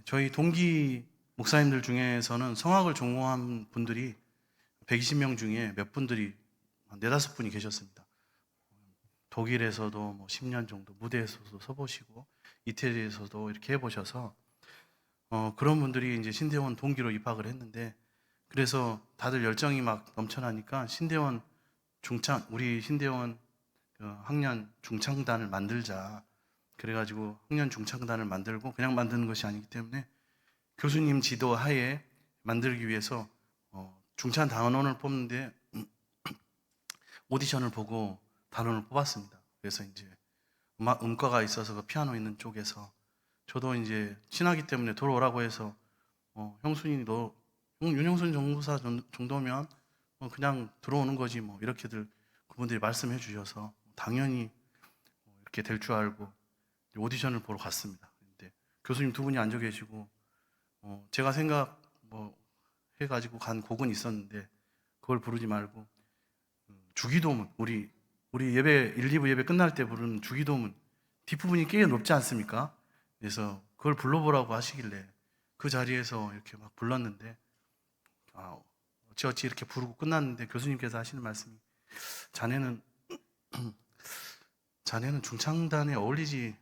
저희 동기 목사님들 중에서는 성악을 전공한 분들이 120명 중에 몇 분들이 한 4-5분이 계셨습니다. 독일에서도 뭐 10년 정도 무대에서도 서보시고 이태리에서도 이렇게 해보셔서 그런 분들이 이제 신대원 동기로 입학을 했는데, 그래서 다들 열정이 막 넘쳐나니까 신대원 우리 신대원 학년 중창단을 만들자. 그래가지고 학년 중창단을 만들고, 그냥 만드는 것이 아니기 때문에 교수님 지도 하에 만들기 위해서 중창 단원을 뽑는데 오디션을 보고 단원을 뽑았습니다. 그래서 이제 음과가 있어서 그 피아노 있는 쪽에서 저도 이제 친하기 때문에 들어오라고 해서 형순이 윤형순 정부사 정도면 그냥 들어오는 거지 뭐 이렇게들 그분들이 말씀해 주셔서 당연히 이렇게 될 줄 알고 오디션을 보러 갔습니다. 근데 교수님 2분이 앉아 계시고 제가 생각 해가지고 간 곡은 있었는데 그걸 부르지 말고 주기도문, 우리 예배 1, 2부 예배 끝날 때 부르는 주기도문 뒷부분이 꽤 높지 않습니까? 그래서 그걸 불러보라고 하시길래 그 자리에서 이렇게 막 불렀는데 어찌어찌 이렇게 부르고 끝났는데 교수님께서 하시는 말씀이 자네는 중창단에 어울리지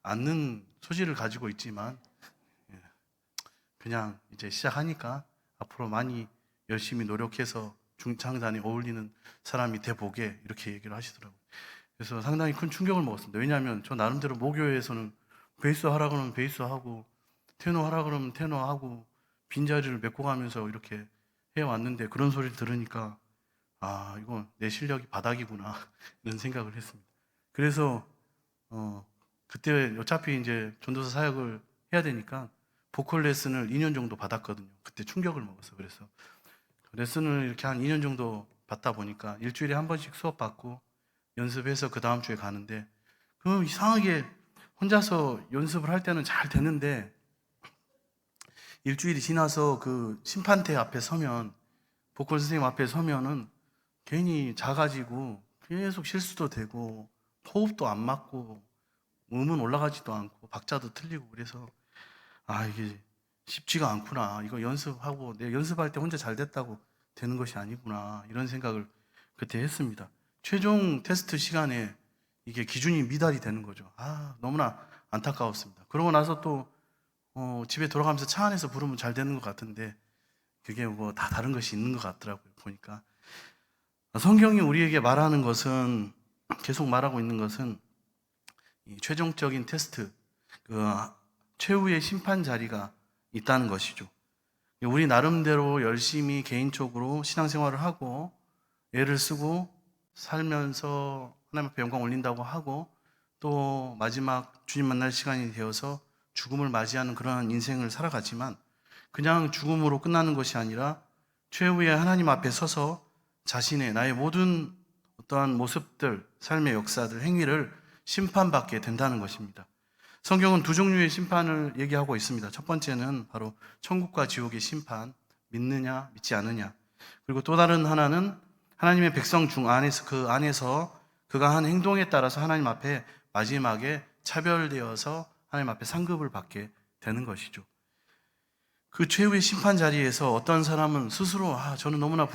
않는 소질을 가지고 있지만 그냥 이제 시작하니까 앞으로 많이 열심히 노력해서 중창단에 어울리는 사람이 돼보게, 이렇게 얘기를 하시더라고요. 그래서 상당히 큰 충격을 먹었습니다. 왜냐하면 저 나름대로 모교에서는 베이스 하라 그러면 베이스 하고 테너 하라 그러면 테너 하고 빈자리를 메꿔가면서 이렇게 해왔는데 그런 소리를 들으니까 이건 내 실력이 바닥이구나 이런 생각을 했습니다. 그래서 그때 어차피 이제 전도사 사역을 해야 되니까 보컬 레슨을 2년 정도 받았거든요. 그때 충격을 먹었어요. 그래서 레슨을 이렇게 한 2년 정도 받다 보니까 일주일에 한 번씩 수업 받고 연습해서 그 다음 주에 가는데, 이상하게 혼자서 연습을 할 때는 잘 되는데 일주일이 지나서 그 심판대 앞에 서면, 보컬 선생님 앞에 서면은 괜히 작아지고 계속 실수도 되고 호흡도 안 맞고 음은 올라가지도 않고 박자도 틀리고, 그래서 이게 쉽지가 않구나. 이거 연습하고 내가 연습할 때 혼자 잘 됐다고 되는 것이 아니구나. 이런 생각을 그때 했습니다. 최종 테스트 시간에 이게 기준이 미달이 되는 거죠. 너무나 안타까웠습니다. 그러고 나서 또 집에 돌아가면서 차 안에서 부르면 잘 되는 것 같은데 그게 뭐 다 다른 것이 있는 것 같더라고요. 보니까 성경이 우리에게 말하는 것은, 계속 말하고 있는 것은 이 최종적인 테스트, 최후의 심판 자리가 있다는 것이죠. 우리 나름대로 열심히 개인적으로 신앙생활을 하고 애를 쓰고 살면서 하나님 앞에 영광 올린다고 하고, 또 마지막 주님 만날 시간이 되어서 죽음을 맞이하는 그러한 인생을 살아가지만 그냥 죽음으로 끝나는 것이 아니라 최후에 하나님 앞에 서서 나의 모든 어떠한 모습들, 삶의 역사들, 행위를 심판받게 된다는 것입니다. 성경은 2종류의 심판을 얘기하고 있습니다. 첫 번째는 바로 천국과 지옥의 심판, 믿느냐 믿지 않느냐. 그리고 또 다른 하나는 하나님의 백성 중 안에서 그가 한 행동에 따라서 하나님 앞에 마지막에 차별되어서 하나님 앞에 상급을 받게 되는 것이죠. 그 최후의 심판 자리에서 어떤 사람은 스스로 저는 너무나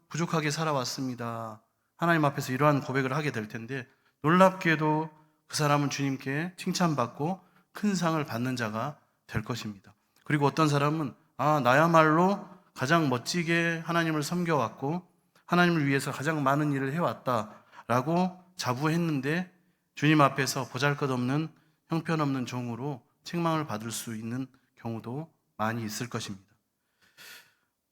부족하게 살아왔습니다. 하나님 앞에서 이러한 고백을 하게 될 텐데, 놀랍게도 그 사람은 주님께 칭찬받고 큰 상을 받는 자가 될 것입니다. 그리고 어떤 사람은 나야말로 가장 멋지게 하나님을 섬겨왔고 하나님을 위해서 가장 많은 일을 해왔다라고 자부했는데 주님 앞에서 보잘것없는 형편없는 종으로 책망을 받을 수 있는 경우도 많이 있을 것입니다.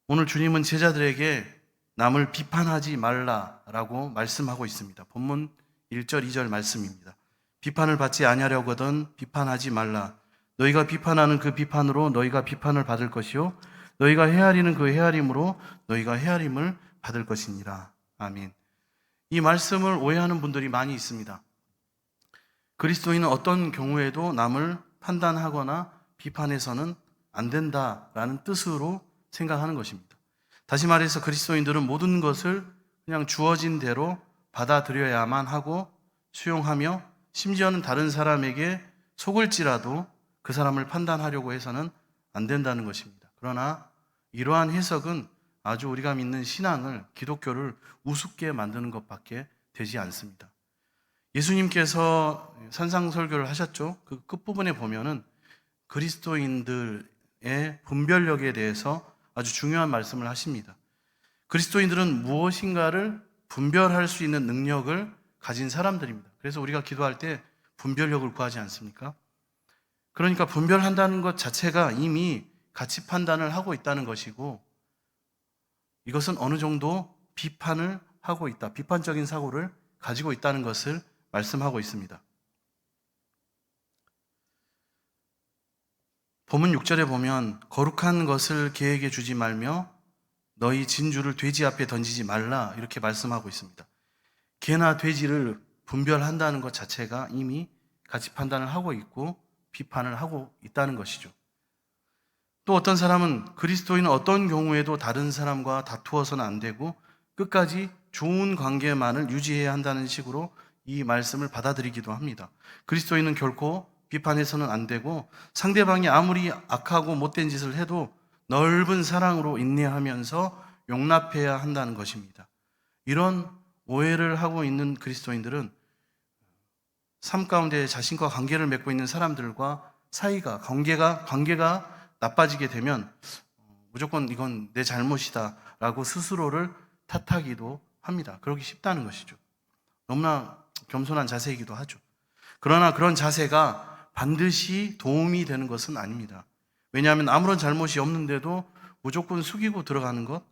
오늘 주님은 제자들에게 남을 비판하지 말라라고 말씀하고 있습니다. 본문 1절, 2절 말씀입니다. 비판을 받지 아니하려거든 비판하지 말라. 너희가 비판하는 그 비판으로 너희가 비판을 받을 것이요 너희가 헤아리는 그 헤아림으로 너희가 헤아림을 받을 것이니라. 아멘. 이 말씀을 오해하는 분들이 많이 있습니다. 그리스도인은 어떤 경우에도 남을 판단하거나 비판해서는 안 된다라는 뜻으로 생각하는 것입니다. 다시 말해서 그리스도인들은 모든 것을 그냥 주어진 대로 받아들여야만 하고 수용하며, 심지어는 다른 사람에게 속을지라도 그 사람을 판단하려고 해서는 안 된다는 것입니다. 그러나 이러한 해석은 아주 우리가 믿는 신앙을, 기독교를 우습게 만드는 것밖에 되지 않습니다. 예수님께서 산상설교를 하셨죠. 그 끝부분에 보면은 그리스도인들의 분별력에 대해서 아주 중요한 말씀을 하십니다. 그리스도인들은 무엇인가를 분별할 수 있는 능력을 가진 사람들입니다. 그래서 우리가 기도할 때 분별력을 구하지 않습니까? 그러니까 분별한다는 것 자체가 이미 가치 판단을 하고 있다는 것이고, 이것은 어느 정도 비판을 하고 있다, 비판적인 사고를 가지고 있다는 것을 말씀하고 있습니다. 본문 6절에 보면 거룩한 것을 개에게 주지 말며 너희 진주를 돼지 앞에 던지지 말라, 이렇게 말씀하고 있습니다. 개나 돼지를 분별한다는 것 자체가 이미 가치 판단을 하고 있고 비판을 하고 있다는 것이죠. 또 어떤 사람은 그리스도인은 어떤 경우에도 다른 사람과 다투어서는 안 되고 끝까지 좋은 관계만을 유지해야 한다는 식으로 이 말씀을 받아들이기도 합니다. 그리스도인은 결코 비판해서는 안 되고 상대방이 아무리 악하고 못된 짓을 해도 넓은 사랑으로 인내하면서 용납해야 한다는 것입니다. 이런 오해를 하고 있는 그리스도인들은 삶 가운데 자신과 관계를 맺고 있는 사람들과 사이가, 관계가 나빠지게 되면 무조건 이건 내 잘못이다 라고 스스로를 탓하기도 합니다. 그러기 쉽다는 것이죠. 너무나 겸손한 자세이기도 하죠. 그러나 그런 자세가 반드시 도움이 되는 것은 아닙니다. 왜냐하면 아무런 잘못이 없는데도 무조건 숙이고 들어가는 것,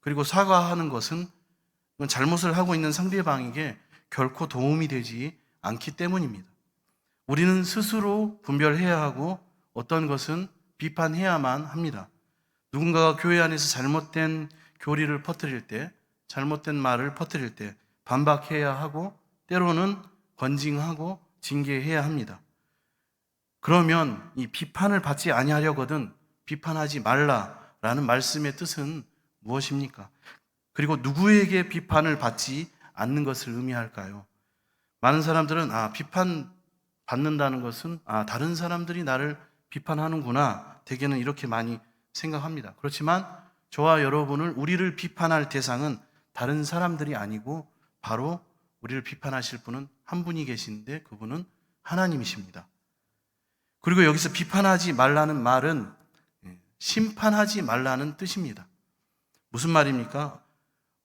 그리고 사과하는 것은 잘못을 하고 있는 상대방에게 결코 도움이 되지 않기 때문입니다. 우리는 스스로 분별해야 하고 어떤 것은 비판해야만 합니다. 누군가가 교회 안에서 잘못된 교리를 퍼뜨릴 때, 잘못된 말을 퍼뜨릴 때 반박해야 하고 때로는 권징하고 징계해야 합니다. 그러면 이 비판을 받지 아니하려거든 비판하지 말라라는 말씀의 뜻은 무엇입니까? 그리고 누구에게 비판을 받지 않는 것을 의미할까요? 많은 사람들은 비판 받는다는 것은 다른 사람들이 나를 비판하는구나, 대개는 이렇게 많이 생각합니다. 그렇지만 저와 여러분을, 우리를 비판할 대상은 다른 사람들이 아니고 바로 우리를 비판하실 분은 한 분이 계신데 그분은 하나님이십니다. 그리고 여기서 비판하지 말라는 말은 심판하지 말라는 뜻입니다. 무슨 말입니까?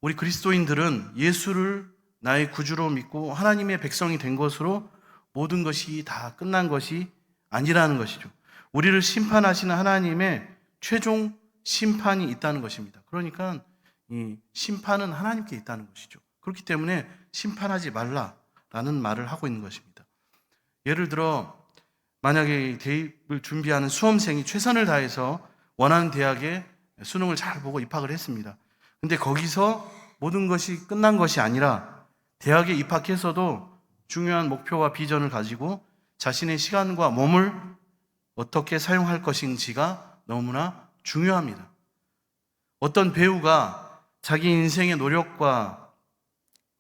우리 그리스도인들은 예수를 나의 구주로 믿고 하나님의 백성이 된 것으로 모든 것이 다 끝난 것이 아니라는 것이죠. 우리를 심판하시는 하나님의 최종 심판이 있다는 것입니다. 그러니까 이 심판은 하나님께 있다는 것이죠. 그렇기 때문에 심판하지 말라라는 말을 하고 있는 것입니다. 예를 들어 만약에 대입을 준비하는 수험생이 최선을 다해서 원하는 대학에 수능을 잘 보고 입학을 했습니다. 근데 거기서 모든 것이 끝난 것이 아니라 대학에 입학해서도 중요한 목표와 비전을 가지고 자신의 시간과 몸을 어떻게 사용할 것인지가 너무나 중요합니다. 어떤 배우가 자기 인생의 노력과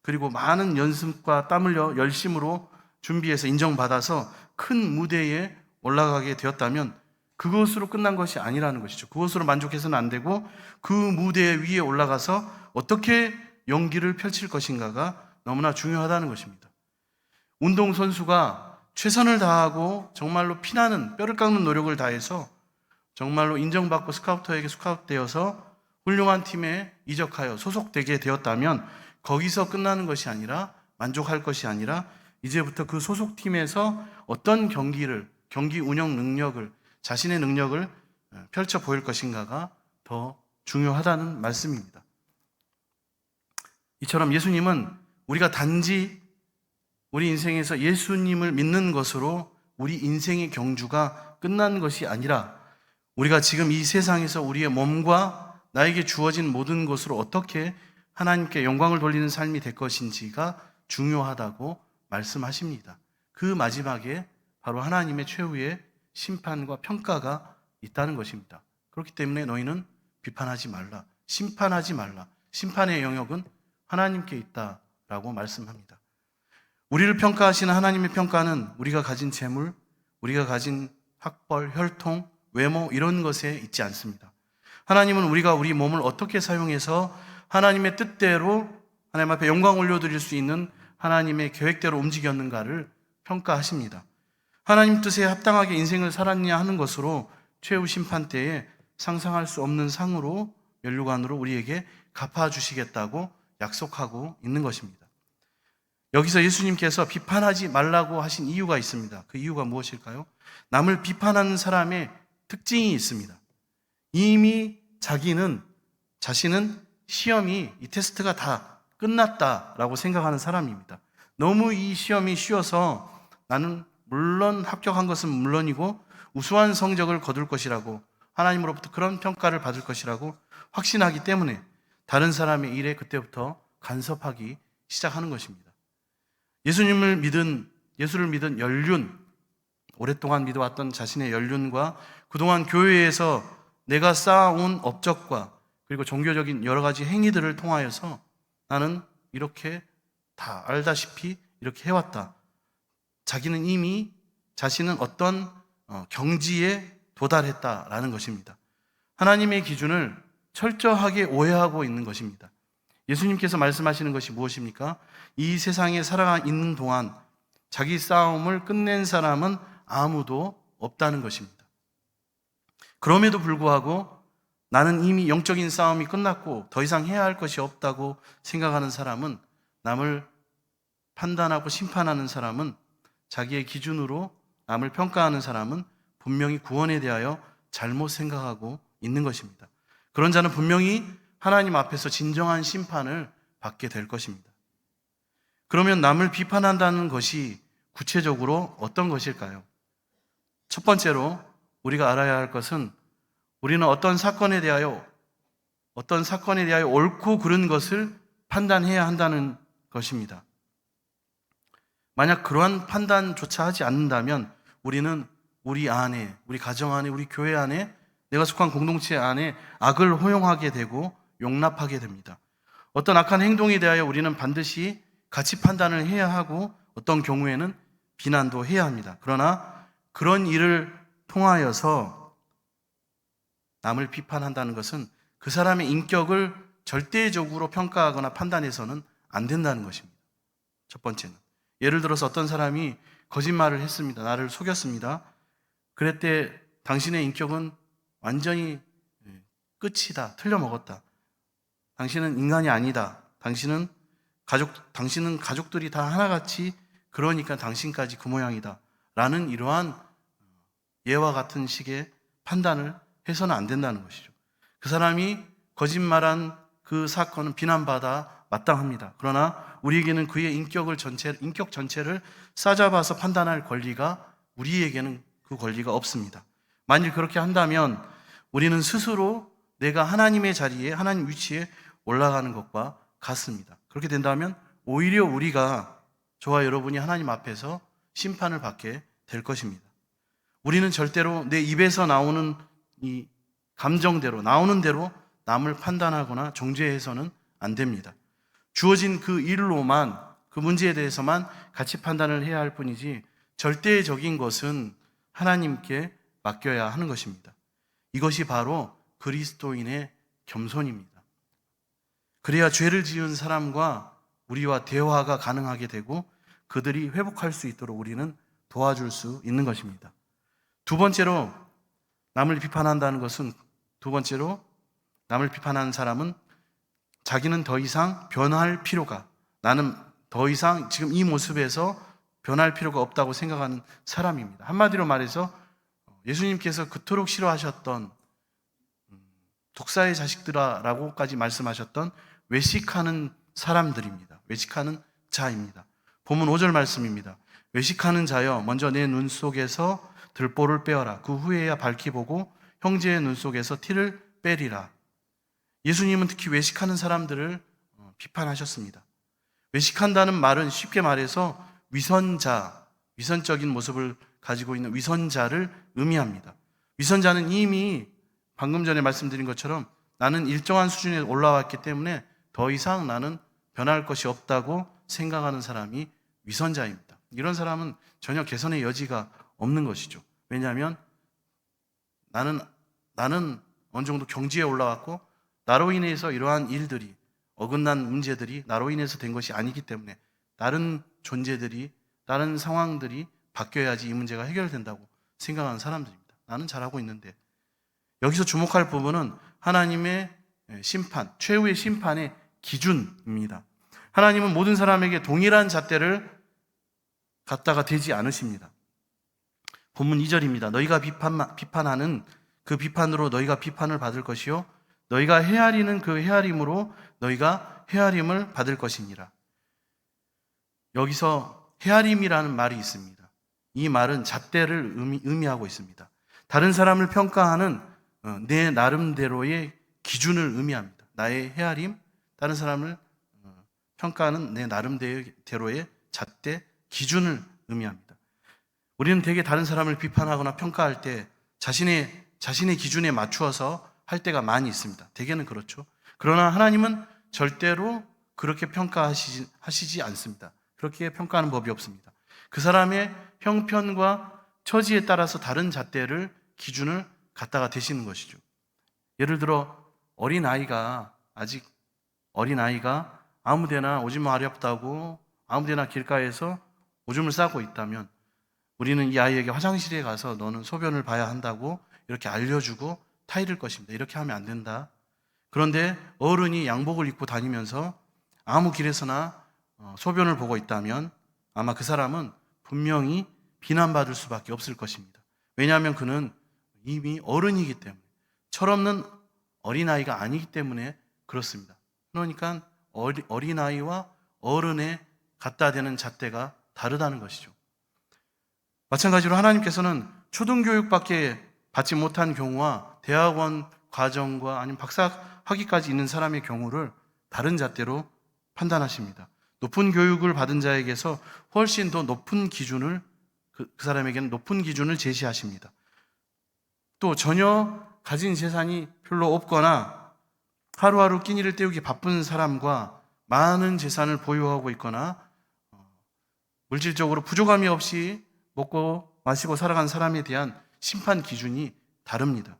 그리고 많은 연습과 땀을 열심으로 준비해서 인정받아서 큰 무대에 올라가게 되었다면 그것으로 끝난 것이 아니라는 것이죠. 그것으로 만족해서는 안 되고 그 무대 위에 올라가서 어떻게 연기를 펼칠 것인가가 너무나 중요하다는 것입니다. 운동선수가 최선을 다하고 정말로 피나는, 뼈를 깎는 노력을 다해서 정말로 인정받고 스카우터에게 스카우트되어서 훌륭한 팀에 이적하여 소속되게 되었다면 거기서 끝나는 것이 아니라, 만족할 것이 아니라 이제부터 그 소속팀에서 어떤 경기 운영 능력을, 자신의 능력을 펼쳐 보일 것인가가 더 중요하다는 말씀입니다. 이처럼 예수님은 우리가 단지 우리 인생에서 예수님을 믿는 것으로 우리 인생의 경주가 끝난 것이 아니라 우리가 지금 이 세상에서 우리의 몸과 나에게 주어진 모든 것으로 어떻게 하나님께 영광을 돌리는 삶이 될 것인지가 중요하다고 말씀하십니다. 그 마지막에 바로 하나님의 최후의 심판과 평가가 있다는 것입니다. 그렇기 때문에 너희는 비판하지 말라, 심판하지 말라. 심판의 영역은 하나님께 있다라고 말씀합니다. 우리를 평가하시는 하나님의 평가는 우리가 가진 재물, 우리가 가진 학벌, 혈통, 외모 이런 것에 있지 않습니다. 하나님은 우리가 우리 몸을 어떻게 사용해서 하나님의 뜻대로 하나님 앞에 영광 올려드릴 수 있는 하나님의 계획대로 움직였는가를 평가하십니다. 하나님 뜻에 합당하게 인생을 살았냐 하는 것으로 최후 심판 때에 상상할 수 없는 상으로 면류관으로 우리에게 갚아주시겠다고 약속하고 있는 것입니다. 여기서 예수님께서 비판하지 말라고 하신 이유가 있습니다. 그 이유가 무엇일까요? 남을 비판하는 사람의 특징이 있습니다. 이미 자신은 시험이, 이 테스트가 다 끝났다라고 생각하는 사람입니다. 너무 이 시험이 쉬워서 나는 물론 합격한 것은 물론이고 우수한 성적을 거둘 것이라고, 하나님으로부터 그런 평가를 받을 것이라고 확신하기 때문에 다른 사람의 일에 그때부터 간섭하기 시작하는 것입니다. 예수를 믿은 연륜, 오랫동안 믿어왔던 자신의 연륜과 그동안 교회에서 내가 쌓아온 업적과 그리고 종교적인 여러 가지 행위들을 통하여서 나는 이렇게 다 알다시피 이렇게 해왔다. 자신은 어떤 경지에 도달했다라는 것입니다. 하나님의 기준을 철저하게 오해하고 있는 것입니다. 예수님께서 말씀하시는 것이 무엇입니까? 이 세상에 살아 있는 동안 자기 싸움을 끝낸 사람은 아무도 없다는 것입니다. 그럼에도 불구하고 나는 이미 영적인 싸움이 끝났고 더 이상 해야 할 것이 없다고 생각하는 사람은, 남을 판단하고 심판하는 사람은, 자기의 기준으로 남을 평가하는 사람은 분명히 구원에 대하여 잘못 생각하고 있는 것입니다. 그런 자는 분명히 하나님 앞에서 진정한 심판을 받게 될 것입니다. 그러면 남을 비판한다는 것이 구체적으로 어떤 것일까요? 첫 번째로 우리가 알아야 할 것은, 우리는 어떤 사건에 대하여 옳고 그른 것을 판단해야 한다는 것입니다. 만약 그러한 판단조차 하지 않는다면 우리는 우리 안에, 우리 가정 안에, 우리 교회 안에, 내가 속한 공동체 안에 악을 허용하게 되고 용납하게 됩니다. 어떤 악한 행동에 대하여 우리는 반드시 가치 판단을 해야 하고 어떤 경우에는 비난도 해야 합니다. 그러나 그런 일을 통하여서 남을 비판한다는 것은 그 사람의 인격을 절대적으로 평가하거나 판단해서는 안 된다는 것입니다. 첫 번째는, 예를 들어서 어떤 사람이 거짓말을 했습니다. 나를 속였습니다. 그랬을 때 당신의 인격은 완전히 끝이다, 틀려먹었다. 당신은 인간이 아니다. 당신은 가족들이 다 하나같이, 그러니까 당신까지 그 모양이다 라는 이러한 예와 같은 식의 판단을 해서는 안 된다는 것이죠. 그 사람이 거짓말한 그 사건은 비난받아 마땅합니다. 그러나 우리에게는 그의 인격 전체를 싸잡아서 판단할 권리가, 우리에게는 그 권리가 없습니다. 만일 그렇게 한다면 우리는 스스로 내가 하나님의 자리에, 하나님 위치에 올라가는 것과 같습니다. 그렇게 된다면 오히려 우리가, 저와 여러분이 하나님 앞에서 심판을 받게 될 것입니다. 우리는 절대로 내 입에서 나오는 이 감정대로, 나오는 대로 남을 판단하거나 정죄해서는 안 됩니다. 주어진 그 일로만, 그 문제에 대해서만 가치 판단을 해야 할 뿐이지 절대적인 것은 하나님께 맡겨야 하는 것입니다. 이것이 바로 그리스도인의 겸손입니다. 그래야 죄를 지은 사람과 우리와 대화가 가능하게 되고 그들이 회복할 수 있도록 우리는 도와줄 수 있는 것입니다. 두 번째로, 남을 비판하는 사람은 자기는 더 이상 변할 필요가, 나는 더 이상 지금 이 모습에서 변할 필요가 없다고 생각하는 사람입니다. 한마디로 말해서 예수님께서 그토록 싫어하셨던 독사의 자식들아라고까지 말씀하셨던 외식하는 사람들입니다. 외식하는 자입니다. 본문 5절 말씀입니다. 외식하는 자여, 먼저 내 눈 속에서 들보를 빼어라. 그 후에야 밝히 보고 형제의 눈 속에서 티를 빼리라. 예수님은 특히 외식하는 사람들을 비판하셨습니다. 외식한다는 말은 쉽게 말해서 위선적인 모습을 가지고 있는 위선자를 의미합니다. 위선자는 이미 방금 전에 말씀드린 것처럼 나는 일정한 수준에 올라왔기 때문에 더 이상 나는 변할 것이 없다고 생각하는 사람이 위선자입니다. 이런 사람은 전혀 개선의 여지가 없는 것이죠. 왜냐하면 나는 어느 정도 경지에 올라왔고 나로 인해서 이러한 일들이, 어긋난 문제들이 나로 인해서 된 것이 아니기 때문에 다른 존재들이, 다른 상황들이 바뀌어야지 이 문제가 해결된다고 생각하는 사람들입니다. 나는 잘하고 있는데. 여기서 주목할 부분은 하나님의 심판, 최후의 심판의 기준입니다. 하나님은 모든 사람에게 동일한 잣대를 갖다가 대지 않으십니다. 본문 2절입니다. 너희가 비판하는 그 비판으로 너희가 비판을 받을 것이요 너희가 헤아리는 그 헤아림으로 너희가 헤아림을 받을 것이니라. 여기서 헤아림이라는 말이 있습니다. 이 말은 잣대를 의미하고 있습니다. 다른 사람을 평가하는 내 나름대로의 기준을 의미합니다. 나의 헤아림, 다른 사람을 평가하는 내 나름대로의 잣대, 기준을 의미합니다. 우리는 대개 다른 사람을 비판하거나 평가할 때 자신의 기준에 맞추어서 할 때가 많이 있습니다. 대개는 그렇죠. 그러나 하나님은 절대로 그렇게 평가하시지 않습니다. 그렇게 평가하는 법이 없습니다. 그 사람의 형편과 처지에 따라서 다른 잣대를, 기준을 갖다가 대시는 것이죠. 예를 들어 아직 어린아이가 아무데나 오줌 마렵다고 아무데나 길가에서 오줌을 싸고 있다면 우리는 이 아이에게 화장실에 가서 너는 소변을 봐야 한다고 이렇게 알려주고 타이를 것입니다. 이렇게 하면 안 된다. 그런데 어른이 양복을 입고 다니면서 아무 길에서나 소변을 보고 있다면 아마 그 사람은 분명히 비난받을 수밖에 없을 것입니다. 왜냐하면 그는 이미 어른이기 때문에, 철없는 어린아이가 아니기 때문에 그렇습니다. 그러니까 어린아이와 어른의 갖다 대는 잣대가 다르다는 것이죠. 마찬가지로 하나님께서는 초등교육밖에 받지 못한 경우와 대학원 과정과 아니면 박사 학위까지 있는 사람의 경우를 다른 잣대로 판단하십니다. 높은 교육을 받은 자에게서 훨씬 더 높은 기준을, 그 사람에게는 높은 기준을 제시하십니다. 또 전혀 가진 재산이 별로 없거나 하루하루 끼니를 때우기 바쁜 사람과 많은 재산을 보유하고 있거나 물질적으로 부족함이 없이 먹고 마시고 살아간 사람에 대한 심판 기준이 다릅니다.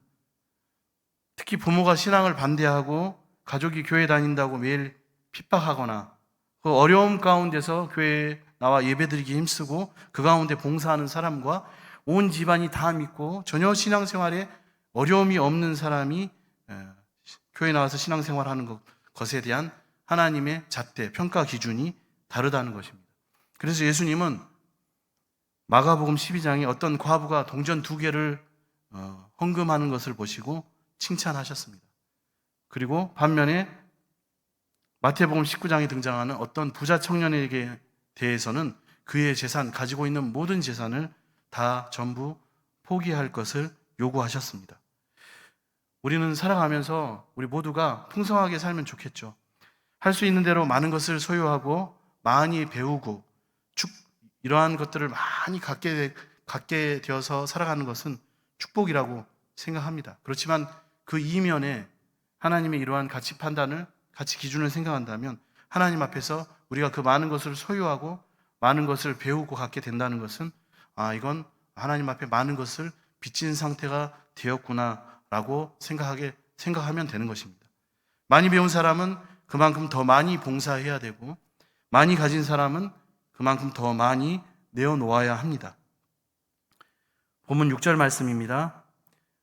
특히 부모가 신앙을 반대하고 가족이 교회 다닌다고 매일 핍박하거나 그 어려움 가운데서 교회에 나와 예배드리기 힘쓰고 그 가운데 봉사하는 사람과 온 집안이 다 믿고 전혀 신앙생활에 어려움이 없는 사람이 교회에 나와서 신앙생활하는 것에 대한 하나님의 잣대, 평가 기준이 다르다는 것입니다. 그래서 예수님은 마가복음 12장에 어떤 과부가 동전 2개를 헌금하는 것을 보시고 칭찬하셨습니다. 그리고 반면에 마태복음 19장에 등장하는 어떤 부자 청년에게 대해서는 그의 재산, 가지고 있는 모든 재산을 다 전부 포기할 것을 요구하셨습니다. 우리는 살아가면서 우리 모두가 풍성하게 살면 좋겠죠. 할 수 있는 대로 많은 것을 소유하고 많이 배우고 이러한 것들을 많이 갖게 되어서 살아가는 것은 축복이라고 생각합니다. 그렇지만 그 이면에 하나님의 이러한 가치 판단을, 가치 기준을 생각한다면 하나님 앞에서 우리가 그 많은 것을 소유하고 많은 것을 배우고 갖게 된다는 것은 이건 하나님 앞에 많은 것을 빚진 상태가 되었구나라고 생각하면 되는 것입니다. 많이 배운 사람은 그만큼 더 많이 봉사해야 되고 많이 가진 사람은 그만큼 더 많이 내어놓아야 합니다. 본문 6절 말씀입니다.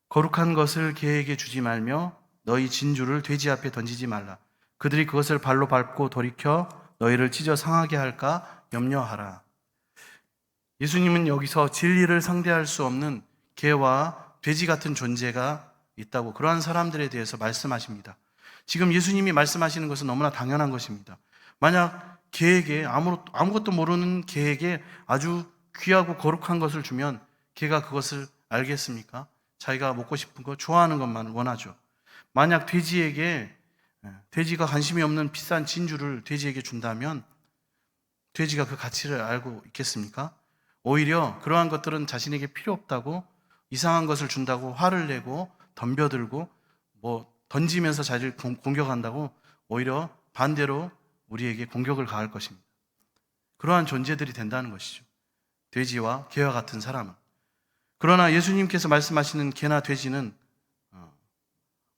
거룩한 것을 개에게 주지 말며 너희 진주를 돼지 앞에 던지지 말라. 그들이 그것을 발로 밟고 돌이켜 너희를 찢어 상하게 할까 염려하라. 예수님은 여기서 진리를 상대할 수 없는 개와 돼지 같은 존재가 있다고, 그러한 사람들에 대해서 말씀하십니다. 지금 예수님이 말씀하시는 것은 너무나 당연한 것입니다. 만약 개에게, 아무것도 모르는 개에게 아주 귀하고 거룩한 것을 주면 개가 그것을 알겠습니까? 자기가 먹고 싶은 거, 좋아하는 것만 원하죠. 만약 돼지가 관심이 없는 비싼 진주를 돼지에게 준다면 돼지가 그 가치를 알고 있겠습니까? 오히려 그러한 것들은 자신에게 필요 없다고, 이상한 것을 준다고 화를 내고 덤벼들고 던지면서 자기를 공격한다고 오히려 반대로 우리에게 공격을 가할 것입니다. 그러한 존재들이 된다는 것이죠. 돼지와 개와 같은 사람은. 그러나 예수님께서 말씀하시는 개나 돼지는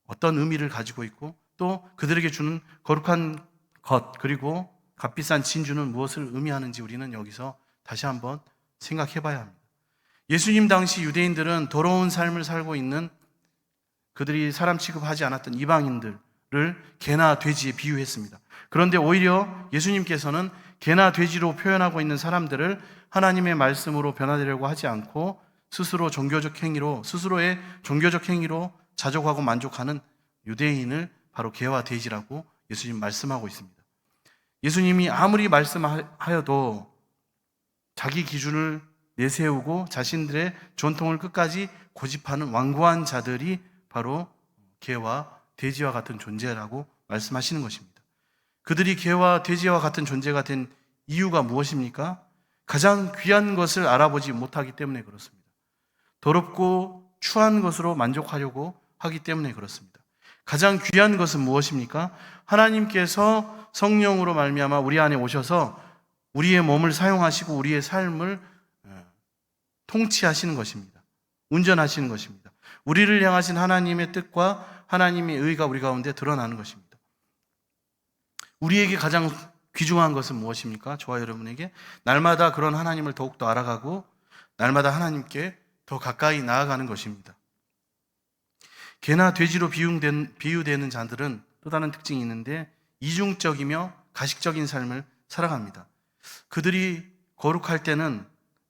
어떤 의미를 가지고 있고 또 그들에게 주는 거룩한 것 그리고 값비싼 진주는 무엇을 의미하는지 우리는 여기서 다시 한번 생각해 봐야 합니다. 예수님 당시 유대인들은 더러운 삶을 살고 있는 그들이 사람 취급하지 않았던 이방인들을 개나 돼지에 비유했습니다. 그런데 오히려 예수님께서는 개나 돼지로 표현하고 있는 사람들을 하나님의 말씀으로 변화되려고 하지 않고 스스로의 종교적 행위로 자족하고 만족하는 유대인을 바로 개와 돼지라고 예수님 말씀하고 있습니다. 예수님이 아무리 말씀하여도 자기 기준을 내세우고 자신들의 전통을 끝까지 고집하는 완고한 자들이 바로 개와 돼지와 같은 존재라고 말씀하시는 것입니다. 그들이 개와 돼지와 같은 존재가 된 이유가 무엇입니까? 가장 귀한 것을 알아보지 못하기 때문에 그렇습니다. 더럽고 추한 것으로 만족하려고 하기 때문에 그렇습니다. 가장 귀한 것은 무엇입니까? 하나님께서 성령으로 말미암아 우리 안에 오셔서 우리의 몸을 사용하시고 우리의 삶을 통치하시는 것입니다. 운전하시는 것입니다. 우리를 향하신 하나님의 뜻과 하나님의 의가 우리 가운데 드러나는 것입니다. 우리에게 가장 귀중한 것은 무엇입니까? 저와 여러분에게 날마다 그런 하나님을 더욱더 알아가고 날마다 하나님께 더 가까이 나아가는 것입니다. 개나 돼지로 비유되는 자들은 또 다른 특징이 있는데 이중적이며 가식적인 삶을 살아갑니다. 그들이 거룩할 때는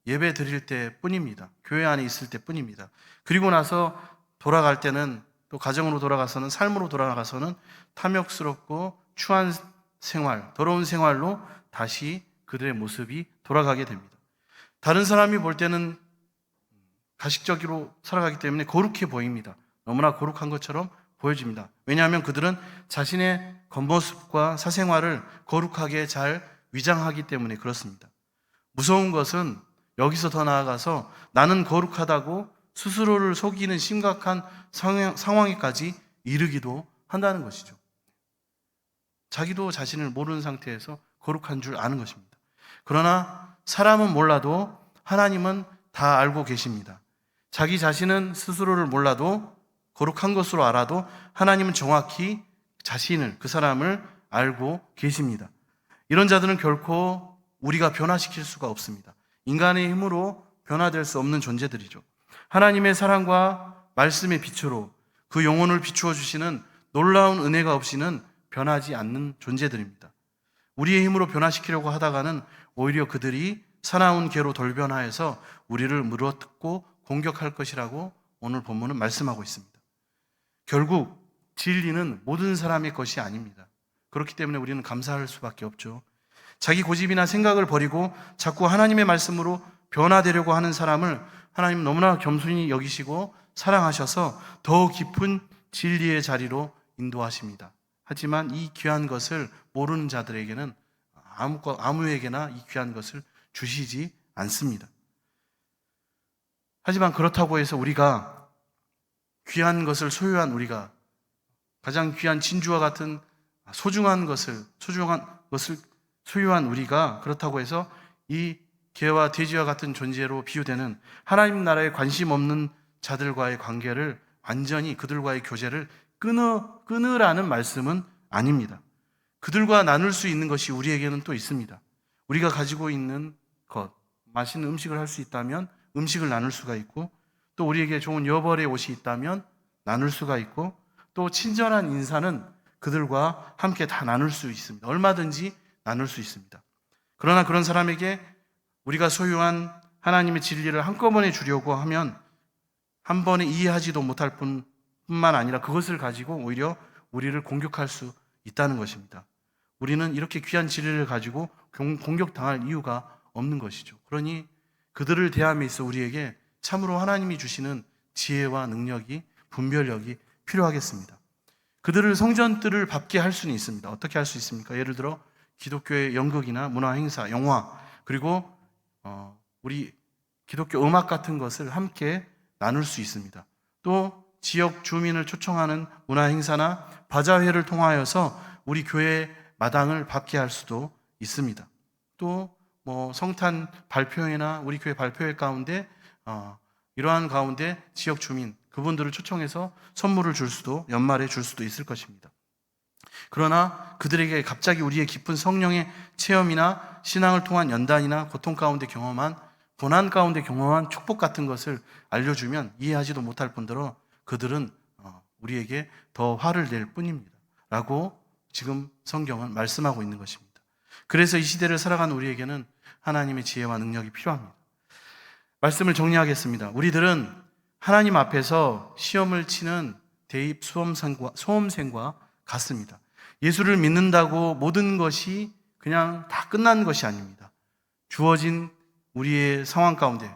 예배 드릴 때 뿐입니다. 교회 안에 있을 때 뿐입니다. 그리고 나서 돌아갈 때는 또 가정으로 돌아가서는 삶으로 돌아가서는 탐욕스럽고 추한 생활, 더러운 생활로 다시 그들의 모습이 돌아가게 됩니다. 다른 사람이 볼 때는 가식적으로 살아가기 때문에 거룩해 보입니다. 너무나 거룩한 것처럼 보여집니다. 왜냐하면 그들은 자신의 겉모습과 사생활을 거룩하게 잘 위장하기 때문에 그렇습니다. 무서운 것은 여기서 더 나아가서 나는 거룩하다고 스스로를 속이는 심각한 상황에까지 이르기도 한다는 것이죠. 자기도 자신을 모르는 상태에서 거룩한 줄 아는 것입니다. 그러나 사람은 몰라도 하나님은 다 알고 계십니다. 자기 자신은 스스로를 몰라도 거룩한 것으로 알아도 하나님은 정확히 자신을, 그 사람을 알고 계십니다. 이런 자들은 결코 우리가 변화시킬 수가 없습니다. 인간의 힘으로 변화될 수 없는 존재들이죠. 하나님의 사랑과 말씀의 빛으로 그 영혼을 비추어 주시는 놀라운 은혜가 없이는 변하지 않는 존재들입니다. 우리의 힘으로 변화시키려고 하다가는 오히려 그들이 사나운 개로 돌변하여서 우리를 물어뜯고 공격할 것이라고 오늘 본문은 말씀하고 있습니다. 결국 진리는 모든 사람의 것이 아닙니다. 그렇기 때문에 우리는 감사할 수밖에 없죠. 자기 고집이나 생각을 버리고 자꾸 하나님의 말씀으로 변화되려고 하는 사람을 하나님 너무나 겸손히 여기시고 사랑하셔서 더 깊은 진리의 자리로 인도하십니다. 하지만 이 귀한 것을 모르는 자들에게는 아무에게나 이 귀한 것을 주시지 않습니다. 하지만 그렇다고 해서 우리가 귀한 것을 소유한 우리가 가장 귀한 진주와 같은 소중한 것을 소유한 우리가 그렇다고 해서 이 개와 돼지와 같은 존재로 비유되는 하나님 나라에 관심 없는 자들과의 관계를 완전히 그들과의 교제를 끊으라는 말씀은 아닙니다. 그들과 나눌 수 있는 것이 우리에게는 또 있습니다. 우리가 가지고 있는 것, 맛있는 음식을 할 수 있다면 음식을 나눌 수가 있고 또 우리에게 좋은 여벌의 옷이 있다면 나눌 수가 있고 또 친절한 인사는 그들과 함께 다 나눌 수 있습니다. 얼마든지 나눌 수 있습니다. 그러나 그런 사람에게 우리가 소유한 하나님의 진리를 한꺼번에 주려고 하면 한 번에 이해하지도 못할 뿐만 아니라 그것을 가지고 오히려 우리를 공격할 수 있다는 것입니다. 우리는 이렇게 귀한 진리를 가지고 공격당할 이유가 없는 것이죠. 그러니 그들을 대함에 있어 우리에게 참으로 하나님이 주시는 지혜와 능력이, 분별력이 필요하겠습니다. 그들을 성전들을 밟게 할 수는 있습니다. 어떻게 할 수 있습니까? 예를 들어 기독교의 연극이나 문화 행사, 영화, 그리고 우리 기독교 음악 같은 것을 함께 나눌 수 있습니다. 또 지역 주민을 초청하는 문화 행사나 바자회를 통하여서 우리 교회 마당을 밟게 할 수도 있습니다. 또 성탄 발표회나 우리 교회 발표회 가운데 이러한 가운데 지역 주민, 그분들을 초청해서 선물을 줄 수도, 연말에 줄 수도 있을 것입니다. 그러나 그들에게 갑자기 우리의 깊은 성령의 체험이나 신앙을 통한 연단이나 고통 가운데 경험한, 고난 가운데 경험한 축복 같은 것을 알려주면 이해하지도 못할 뿐더러 그들은 우리에게 더 화를 낼 뿐입니다 라고 지금 성경은 말씀하고 있는 것입니다. 그래서 이 시대를 살아가는 우리에게는 하나님의 지혜와 능력이 필요합니다. 말씀을 정리하겠습니다. 우리들은 하나님 앞에서 시험을 치는 대입 수험생과 같습니다. 예수를 믿는다고 모든 것이 그냥 다 끝난 것이 아닙니다. 주어진 우리의 상황 가운데,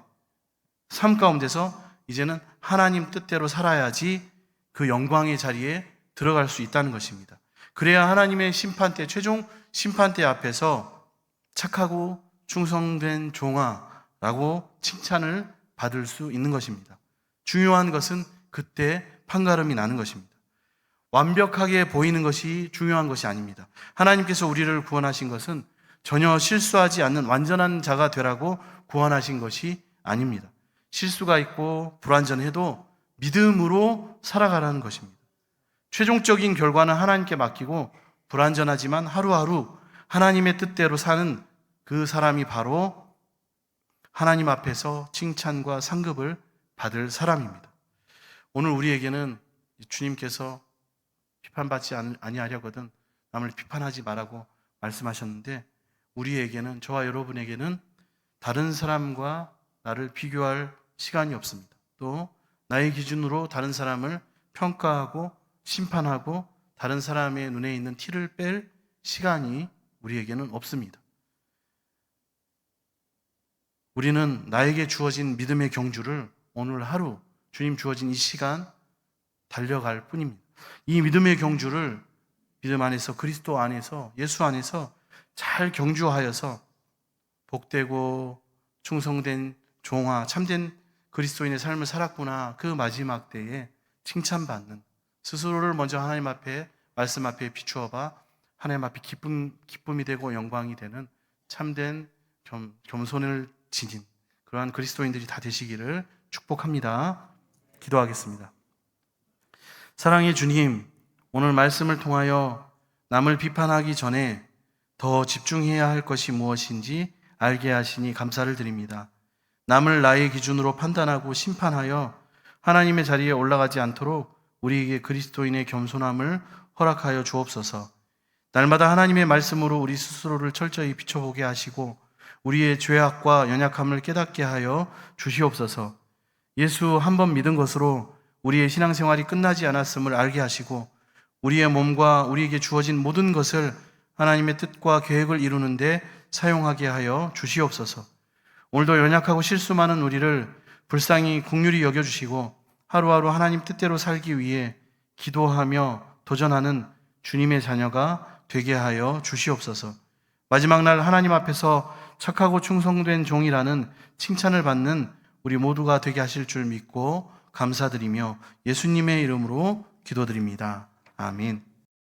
삶 가운데서 이제는 하나님 뜻대로 살아야지 그 영광의 자리에 들어갈 수 있다는 것입니다. 그래야 하나님의 심판대, 최종 심판대 앞에서 착하고 충성된 종아라고 칭찬을 받을 수 있는 것입니다. 중요한 것은 그때 판가름이 나는 것입니다. 완벽하게 보이는 것이 중요한 것이 아닙니다. 하나님께서 우리를 구원하신 것은 전혀 실수하지 않는 완전한 자가 되라고 구원하신 것이 아닙니다. 실수가 있고 불완전해도 믿음으로 살아가라는 것입니다. 최종적인 결과는 하나님께 맡기고 불완전하지만 하루하루 하나님의 뜻대로 사는 그 사람이 바로 하나님 앞에서 칭찬과 상급을 받을 사람입니다. 오늘 우리에게는 주님께서 비판받지 아니하려거든 남을 비판하지 말라고 말씀하셨는데, 우리에게는, 저와 여러분에게는 다른 사람과 나를 비교할 시간이 없습니다. 또 나의 기준으로 다른 사람을 평가하고 심판하고 다른 사람의 눈에 있는 티를 뺄 시간이 우리에게는 없습니다. 우리는 나에게 주어진 믿음의 경주를 오늘 하루 주님 주어진 이 시간 달려갈 뿐입니다. 이 믿음의 경주를 믿음 안에서, 그리스도 안에서, 예수 안에서 잘 경주하여서 복되고 충성된 종아, 참된 그리스도인의 삶을 살았구나, 그 마지막 때에 칭찬받는, 스스로를 먼저 하나님 앞에, 말씀 앞에 비추어봐 하나님 앞에 기쁨이 되고 영광이 되는 참된 겸손을 지닌 그러한 그리스도인들이 다 되시기를 축복합니다. 기도하겠습니다. 사랑의 주님, 오늘 말씀을 통하여 남을 비판하기 전에 더 집중해야 할 것이 무엇인지 알게 하시니 감사를 드립니다. 남을 나의 기준으로 판단하고 심판하여 하나님의 자리에 올라가지 않도록 우리에게 그리스도인의 겸손함을 허락하여 주옵소서. 날마다 하나님의 말씀으로 우리 스스로를 철저히 비춰보게 하시고 우리의 죄악과 연약함을 깨닫게 하여 주시옵소서. 예수 한 번 믿은 것으로 우리의 신앙생활이 끝나지 않았음을 알게 하시고 우리의 몸과 우리에게 주어진 모든 것을 하나님의 뜻과 계획을 이루는데 사용하게 하여 주시옵소서. 오늘도 연약하고 실수 많은 우리를 불쌍히 긍휼히 여겨주시고 하루하루 하나님 뜻대로 살기 위해 기도하며 도전하는 주님의 자녀가 되게 하여 주시옵소서. 마지막 날 하나님 앞에서 착하고 충성된 종이라는 칭찬을 받는 우리 모두가 되게 하실 줄 믿고 감사드리며 예수님의 이름으로 기도드립니다. 아멘.